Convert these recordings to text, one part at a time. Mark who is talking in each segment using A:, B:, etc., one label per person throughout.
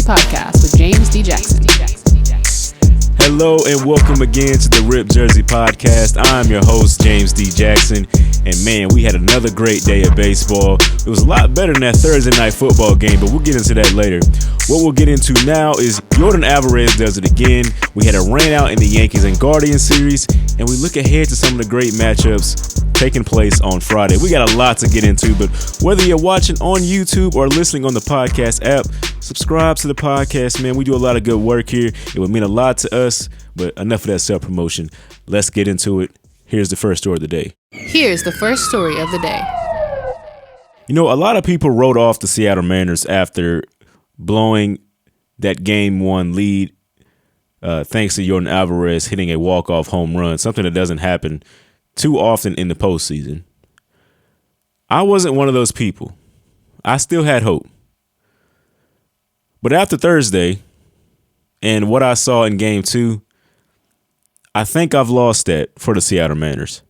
A: Podcast with James D. Jackson.
B: Hello and welcome again to the Rip Jersey Podcast. I'm your host, James D. Jackson. And man, we had another great day of baseball. It was a lot better than that Thursday night football game, but we'll get into that later. What we'll get into now is Yordan Alvarez does it again. We had a rain out in the Yankees and Guardians series, and we look ahead to some of the great matchups taking place on Friday. We got a lot to get into, but whether you're watching on YouTube or listening on the podcast app, subscribe to the podcast, man. We do a lot of good work here. It would mean a lot to us, but enough of that self-promotion. Let's get into it. Here's the first story of the day.
A: Here's the first story of the day.
B: You know, a lot of people wrote off the Seattle Mariners after blowing that game one lead thanks to Yordan Alvarez hitting a walk-off home run, something that doesn't happen too often in the postseason. I wasn't one of those people. I still had hope. But after Thursday and what I saw in game two, I think I've lost that for the Seattle Mariners.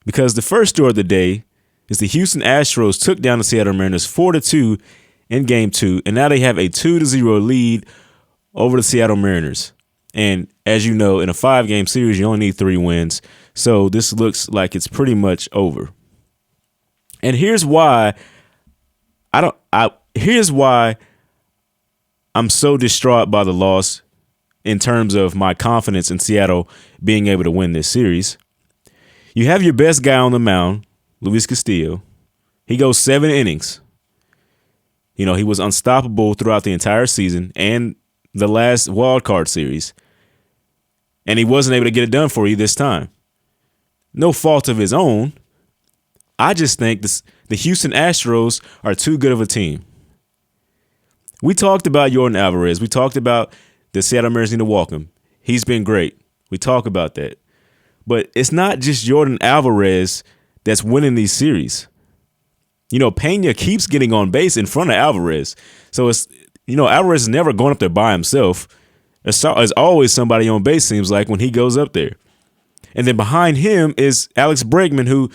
B: Because the first story of the day is the Houston Astros took down the Seattle Mariners 4-2 in game two, and now they have a 2-0 lead over the Seattle Mariners. And as you know, in a 5-game series, you only need 3 wins. So this looks like it's pretty much over. And here's why I'm so distraught by the loss in terms of my confidence in Seattle being able to win this series. You have your best guy on the mound, Luis Castillo. He goes 7 innings. You know, he was unstoppable throughout the entire season and the last wild card series. And he wasn't able to get it done for you this time. No fault of his own. I just think the Houston Astros are too good of a team. We talked about Yordan Alvarez. We talked about the Seattle Mariners need to walk him. He's been great. We talk about that. But it's not just Yordan Alvarez that's winning these series. You know, Pena keeps getting on base in front of Alvarez. So it's, you know, Alvarez is never going up there by himself. There's always somebody on base, seems like, when he goes up there. And then behind him is Alex Bregman, who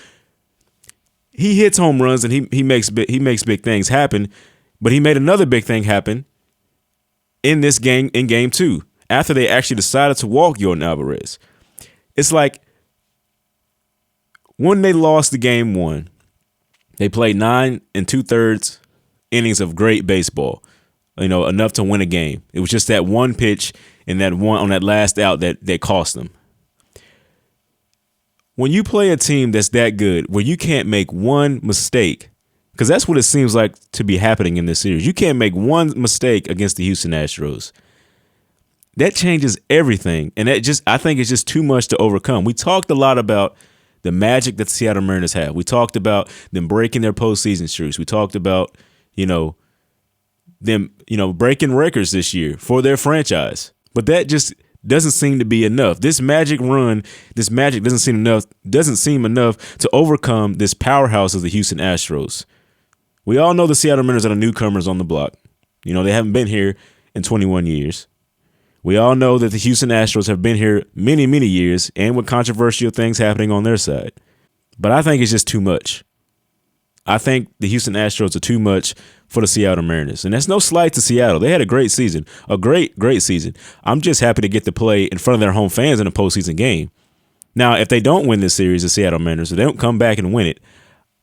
B: he hits home runs and he makes big things happen. But he made another big thing happen in this game, in game two, after they actually decided to walk Yordan Alvarez. It's like when they lost the game one, they played 9 2/3 innings of great baseball, you know, enough to win a game. It was just that one pitch and that one on that last out that cost them. When you play a team that's that good, where you can't make one mistake, because that's what it seems like to be happening in this series. You can't make one mistake against the Houston Astros. That changes everything, and I think it's just too much to overcome. We talked a lot about the magic that the Seattle Mariners have. We talked about them breaking their postseason streaks. We talked about, them, breaking records this year for their franchise. But that just doesn't seem to be enough. This magic doesn't seem enough to overcome this powerhouse of the Houston Astros. We all know the Seattle Mariners are the newcomers on the block. You know, they haven't been here in 21 years. We all know that the Houston Astros have been here many, many years, and with controversial things happening on their side. But I think it's just too much. I think the Houston Astros are too much for the Seattle Mariners. And that's no slight to Seattle. They had a great season, a great, great season. I'm just happy to get to play in front of their home fans in a postseason game. Now, if they don't win this series, the Seattle Mariners, if they don't come back and win it,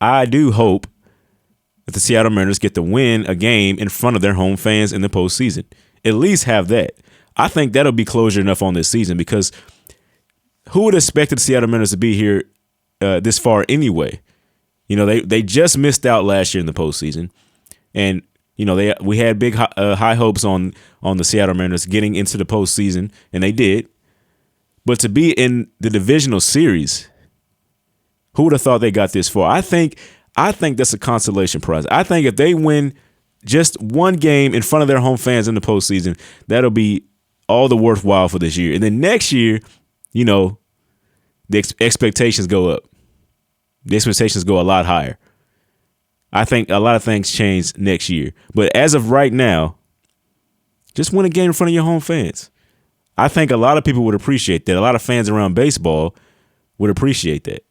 B: I do hope that the Seattle Mariners get to win a game in front of their home fans in the postseason. At least have that. I think that'll be closure enough on this season, because who would have expected the Seattle Mariners to be here this far anyway? You know, they just missed out last year in the postseason, and we had big high hopes on the Seattle Mariners getting into the postseason, and they did. But to be in the divisional series, who would have thought they got this far? I think that's a consolation prize. I think if they win just one game in front of their home fans in the postseason, that'll be all the worthwhile for this year. And then next year, the expectations go up. The expectations go a lot higher. I think a lot of things change next year. But as of right now, just win a game in front of your home fans. I think a lot of people would appreciate that. A lot of fans around baseball would appreciate that.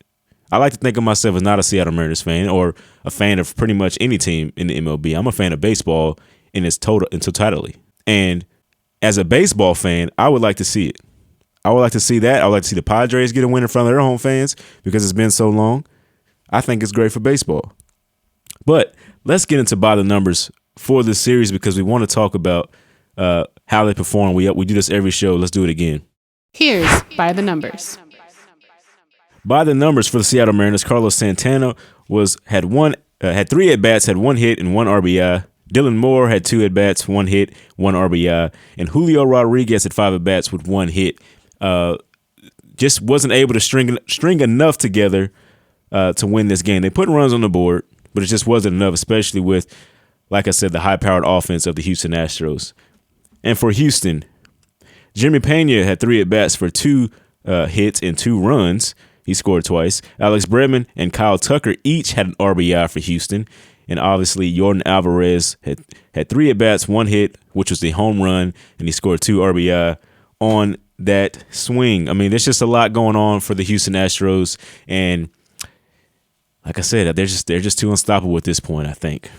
B: I like to think of myself as not a Seattle Mariners fan or a fan of pretty much any team in the MLB. I'm a fan of baseball in its totality. And as a baseball fan, I would like to see it. I would like to see that. I would like to see the Padres get a win in front of their home fans because it's been so long. I think it's great for baseball. But let's get into by the numbers for this series because we want to talk about how they perform. We do this every show. Let's do it again.
A: Here's by the numbers.
B: By the numbers for the Seattle Mariners, Carlos Santana had 3 at-bats, had 1 hit and 1 RBI. Dylan Moore had 2 at-bats, 1 hit, 1 RBI. And Julio Rodriguez had 5 at-bats with 1 hit. Just wasn't able to string enough together to win this game. They put runs on the board, but it just wasn't enough, especially with, like I said, the high-powered offense of the Houston Astros. And for Houston, Jimmy Pena had 3 at-bats for 2 hits and 2 runs. He scored twice. Alex Bregman and Kyle Tucker each had an RBI for Houston. And obviously, Yordan Alvarez had 3 at-bats, 1 hit, which was the home run, and he scored 2 RBI on that swing. I mean, there's just a lot going on for the Houston Astros. And like I said, they're just too unstoppable at this point, I think.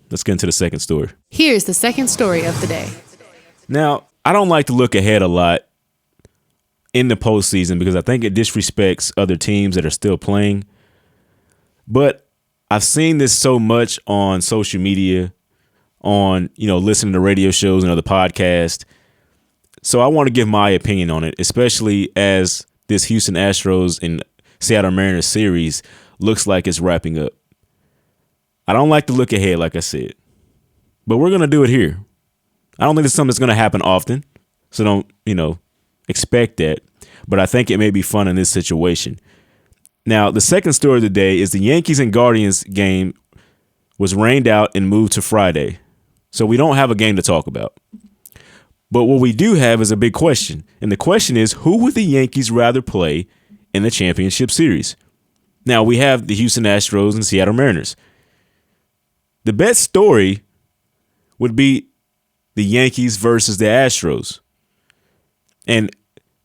B: Let's get into the second story.
A: Here's the second story of the day.
B: Now, I don't like to look ahead a lot in the postseason because I think it disrespects other teams that are still playing. But I've seen this so much on social media, on, listening to radio shows and other podcasts. So I want to give my opinion on it, especially as this Houston Astros and Seattle Mariners series looks like it's wrapping up. I don't like to look ahead, like I said, but we're going to do it here. I don't think it's something that's going to happen often, so don't, expect that. But I think it may be fun in this situation. Now, the second story of the day is the Yankees and Guardians game was rained out and moved to Friday. So we don't have a game to talk about. But what we do have is a big question. And the question is, who would the Yankees rather play in the championship series? Now, we have the Houston Astros and Seattle Mariners. The best story would be the Yankees versus the Astros. And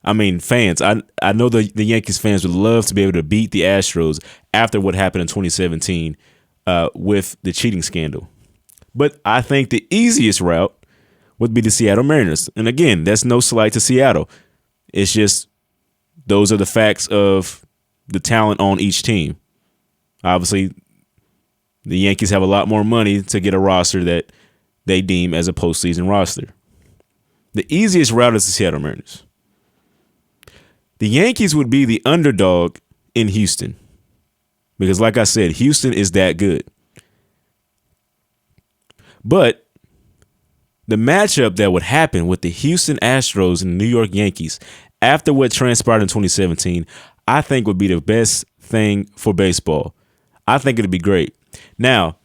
B: I mean, fans, I know the Yankees fans would love to be able to beat the Astros after what happened in 2017 with the cheating scandal. But I think the easiest route would be the Seattle Mariners. And again, that's no slight to Seattle. It's just those are the facts of the talent on each team. Obviously, the Yankees have a lot more money to get a roster that they deem as a postseason roster. The easiest route is the Seattle Mariners. The Yankees would be the underdog in Houston because, like I said, Houston is that good. But the matchup that would happen with the Houston Astros and the New York Yankees after what transpired in 2017, I think would be the best thing for baseball. I think it'd be great. Now,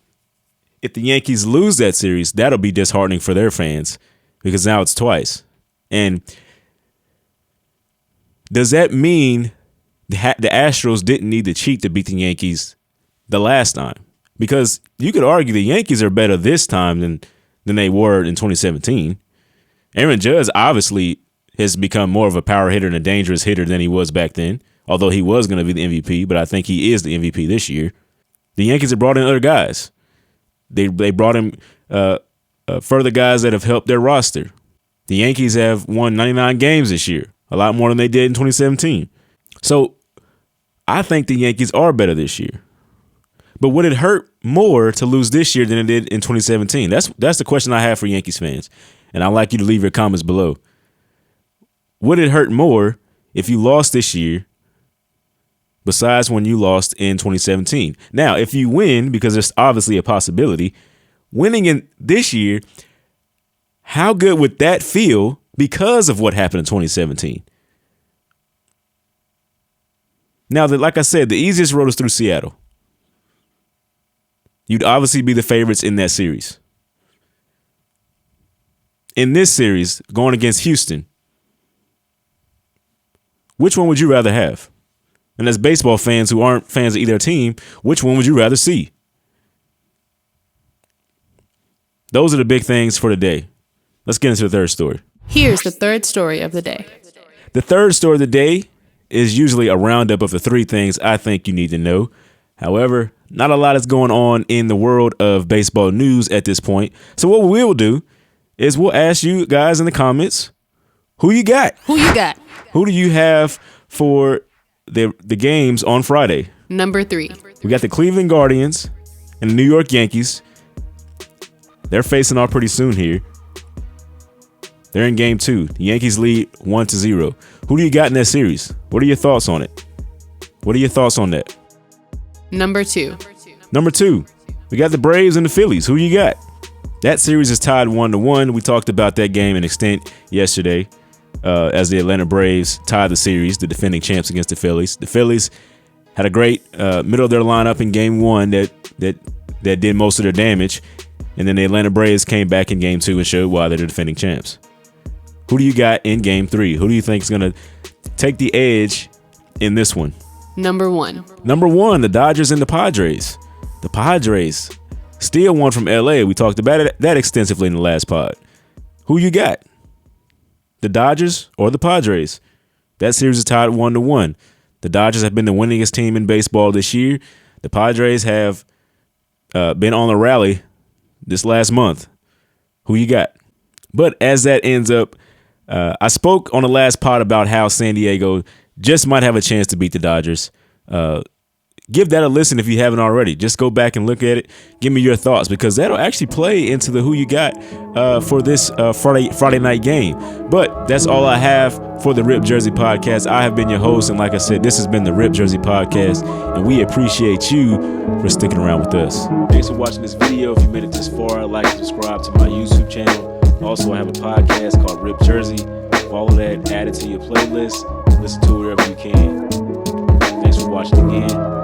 B: if the Yankees lose that series, that'll be disheartening for their fans because now it's twice. And does that mean the Astros didn't need to cheat to beat the Yankees the last time? Because you could argue the Yankees are better this time than they were in 2017. Aaron Judge obviously has become more of a power hitter and a dangerous hitter than he was back then, although he was going to be the MVP, but I think he is the MVP this year. The Yankees have brought in other guys. They brought in further guys that have helped their roster. The Yankees have won 99 games this year, a lot more than they did in 2017. So I think the Yankees are better this year. But would it hurt more to lose this year than it did in 2017? That's the question I have for Yankees fans. And I'd like you to leave your comments below. Would it hurt more if you lost this year besides when you lost in 2017? Now, if you win, because there's obviously a possibility, winning in this year, how good would that feel because of what happened in 2017? Now, like I said, the easiest road is through Seattle. You'd obviously be the favorites in that series. In this series, going against Houston, which one would you rather have? And as baseball fans who aren't fans of either team, which one would you rather see? Those are the big things for today. Let's get into the third story.
A: Here's the third story of the day.
B: The third story of the day is usually a roundup of the 3 things I think you need to know. However, not a lot is going on in the world of baseball news at this point. So what we will do is we'll ask you guys in the comments, who you got?
A: Who you got?
B: Who do you have for the games on Friday?
A: Number 3.
B: We got the Cleveland Guardians and the New York Yankees. They're facing off pretty soon here. They're in game 2. The Yankees lead 1-0. Who do you got in that series? What are your thoughts on it? What are your thoughts on that?
A: Number 2.
B: Number 2, we got the Braves and the Phillies. Who you got? That series is tied 1-1. We talked about that game in extent yesterday as the Atlanta Braves tied the series, the defending champs against the Phillies. The Phillies had a great middle of their lineup in game 1 that did most of their damage. And then the Atlanta Braves came back in game 2 and showed why they're the defending champs. Who do you got in game 3? Who do you think is going to take the edge in this one?
A: Number 1.
B: Number 1, the Dodgers and the Padres. The Padres still won from LA. We talked about it that extensively in the last pod. Who you got? The Dodgers or the Padres? That series is tied 1-1. The Dodgers have been the winningest team in baseball this year. The Padres have been on the rally this last month. Who you got? But as that ends up, I spoke on the last pod about how San Diego just might have a chance to beat the Dodgers. Give that a listen if you haven't already. Just go back and look at it. Give me your thoughts, because that'll actually play into the who you got for this Friday night game. But that's all I have for the Rip Jersey Podcast. I have been your host, and like I said, this has been the Rip Jersey Podcast, and we appreciate you for sticking around with us. Thanks for watching this video. If you made it this far, like and subscribe to my YouTube channel. Also, I have a podcast called Rip Jersey. Follow that, add it to your playlist. Listen to it wherever you can. Thanks for watching again.